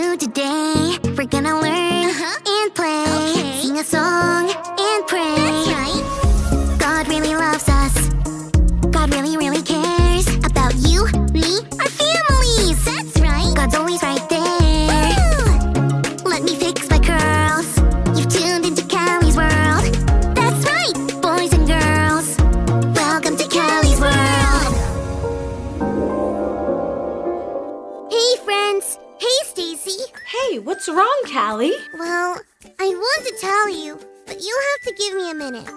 do today? We're gonna learn and play, sing a song and pray. That's right. God really loves us. God really, really cares about you, me, our families. That's right. God's always right there. Woo! Let me fix my curls. You've tuned into Callie's world. That's right, boys and girls. Welcome to Callie's world. Hey, friends. Hey, Stacy. Hey, what's wrong, Callie? Well, I want to tell you, but you'll have to give me a minute.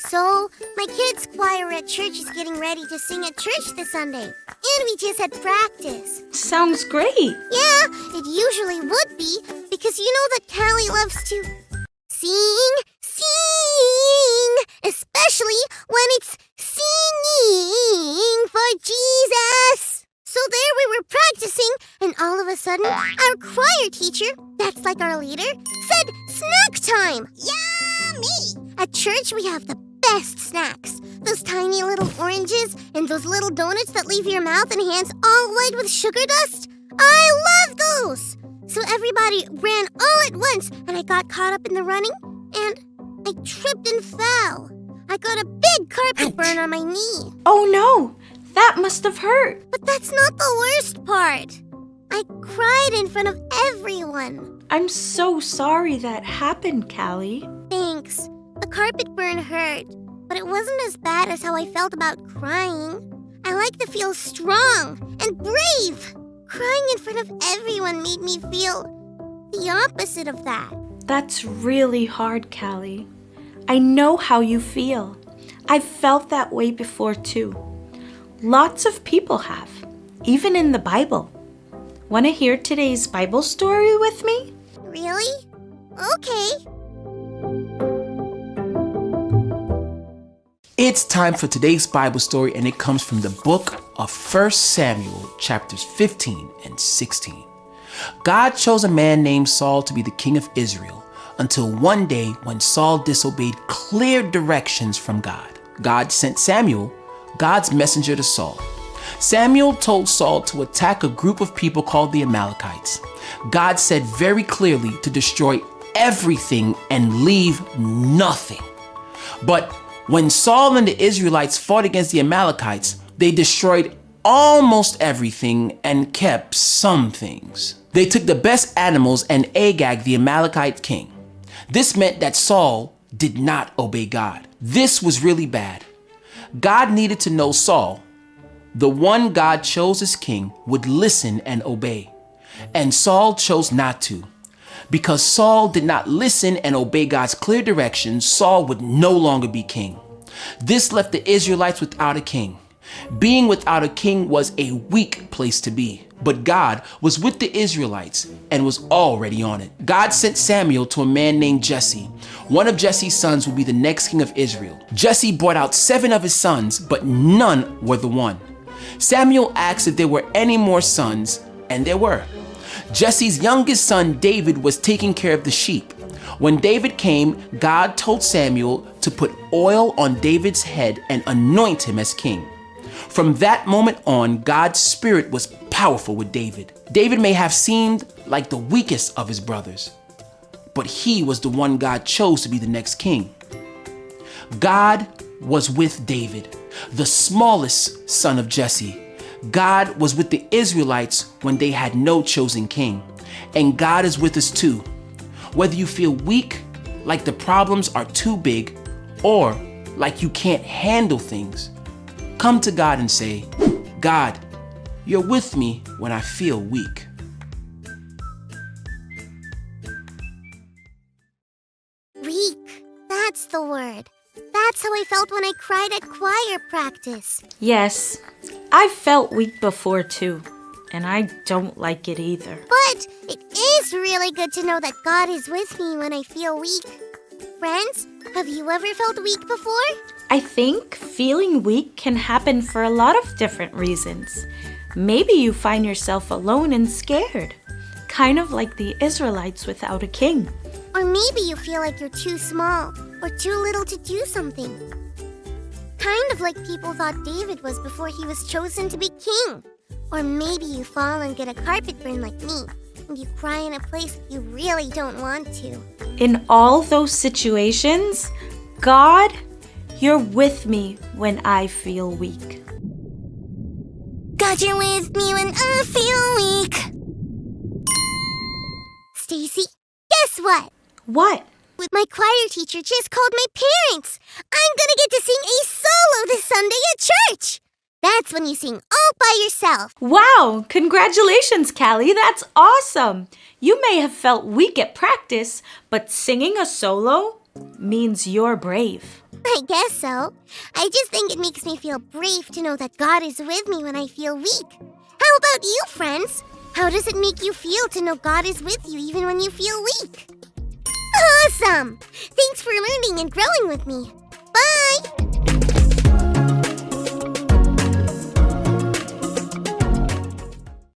So, my kids' choir at church is getting ready to sing at church this Sunday. And we just had practice. Sounds great. Yeah, it usually would be, because you know that Callie loves to sing, especially when it's singing for Jesus. So there we were practicing, and all of a sudden, our choir teacher, that's like our leader, said snack time. Yummy! At church, we have the best snacks. Those tiny little oranges and those little donuts that leave your mouth and hands all white with sugar dust. I love those! So everybody ran all at once, and I got caught up in the running, and I tripped and fell. I got a big carpet burn on my knee. Oh no, that must have hurt. But that's not the worst part. I cried in front of everyone. I'm so sorry that happened, Callie. Thanks. The carpet burn hurt, but it wasn't as bad as how I felt about crying. I like to feel strong and brave. Crying in front of everyone made me feel the opposite of that. That's really hard, Callie. I know how you feel. I've felt that way before too. Lots of people have, even in the Bible. Want to hear today's Bible story with me? Really? Okay. It's time for today's Bible story, and it comes from the book of 1 Samuel, chapters 15 and 16. God chose a man named Saul to be the king of Israel until one day when Saul disobeyed clear directions from God. God sent Samuel, God's messenger, to Saul. Samuel told Saul to attack a group of people called the Amalekites. God said very clearly to destroy everything and leave nothing. But when Saul and the Israelites fought against the Amalekites, they destroyed almost everything and kept some things. They took the best animals and Agag, the Amalekite king. This meant that Saul did not obey God. This was really bad. God needed to know Saul, the one God chose as king, would listen and obey. And Saul chose not to. Because Saul did not listen and obey God's clear directions, Saul would no longer be king. This left the Israelites without a king. Being without a king was a weak place to be, but God was with the Israelites and was already on it. God sent Samuel to a man named Jesse. One of Jesse's sons would be the next king of Israel. Jesse brought out 7 of his sons, but none were the one. Samuel asked if there were any more sons, and there were. Jesse's youngest son, David, was taking care of the sheep. When David came, God told Samuel to put oil on David's head and anoint him as king. From that moment on, God's spirit was powerful with David. David may have seemed like the weakest of his brothers, but he was the one God chose to be the next king. God was with David, the smallest son of Jesse. God was with the Israelites when they had no chosen king. And God is with us too. Whether you feel weak, like the problems are too big, or like you can't handle things, come to God and say, God, you're with me when I feel weak. Weak. That's the word. That's how I felt when I cried at choir practice. Yes, I've felt weak before too, and I don't like it either. But it is really good to know that God is with me when I feel weak. Friends, have you ever felt weak before? I think feeling weak can happen for a lot of different reasons. Maybe you find yourself alone and scared, kind of like the Israelites without a king. Or maybe you feel like you're too small or too little to do something. Kind of like people thought David was before he was chosen to be king. Or maybe you fall and get a carpet burn like me. and you cry in a place you really don't want to. In all those situations, God, you're with me when I feel weak. God, you're with me when I feel weak. Stacy, guess what? What? My choir teacher just called my parents. I'm gonna get to sing a solo this Sunday at church. That's when you sing all by yourself. Wow! Congratulations, Callie. That's awesome. You may have felt weak at practice, but singing a solo means you're brave. I guess so. I just think it makes me feel brave to know that God is with me when I feel weak. How about you, friends? How does it make you feel to know God is with you even when you feel weak? Awesome! Thanks for learning and growing with me.